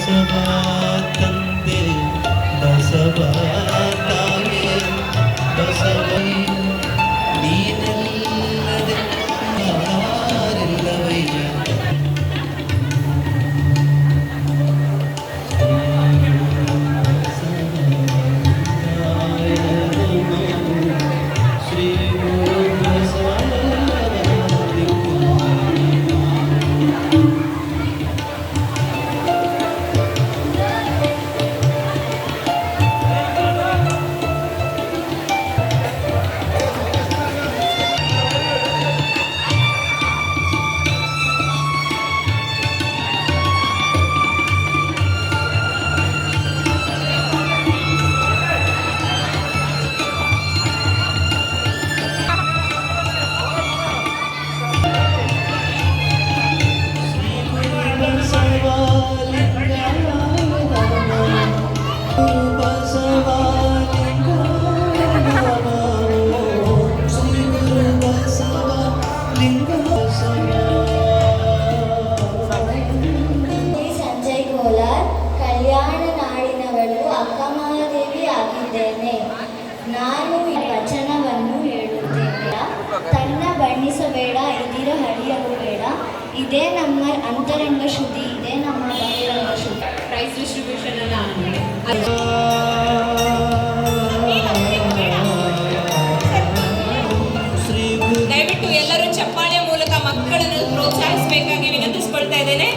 ಬಸವ ತಂದೆ ಬಸವ ತಾಯಿ ಬಸವ ನೀನಲ್ಲದೆ ಯಾರಿಲ್ಲವಯ್ಯ ಶ್ರೀ ಗುರು ಸಂಜಯ್ ಕೋಲಾರ್ ಕಲ್ಯಾಣ ನಾಡಿನವಳು ಅಕ್ಕಮಹಾದೇವಿ ಆಗಿದ್ದೇನೆ. ನಾನು ಈ ವಚನವನ್ನು ಹೇಳುತ್ತೇನೆ. ತನ್ನ ಬಣ್ಣಿಸಬೇಡ, ಇದಿರ ಹರಿಯಲು ಬೇಡ. ಇದೇ ನಮ್ಮ ಅಂತರಂಗ ಶುದ್ಧಿ, ಇದೇ ನಮ್ಮ ಬಹಿರಂಗ ಶುದ್ಧಿ. ಪ್ರೈಸ್ ಡಿಸ್ಟ್ರಿಬ್ಯೂಷನ್ ಅಲ್ಲ ದಯವಿಟ್ಟು ಎಲ್ಲರೂ ಚಪ್ಪಾಳೆ ಮೂಲಕ ಮಕ್ಕಳನ್ನು ಪ್ರೋತ್ಸಾಹಿಸಬೇಕಾಗಿ ವಿನಂತಿಸಿಕೊಳ್ತಾ ಇದ್ದೇನೆ.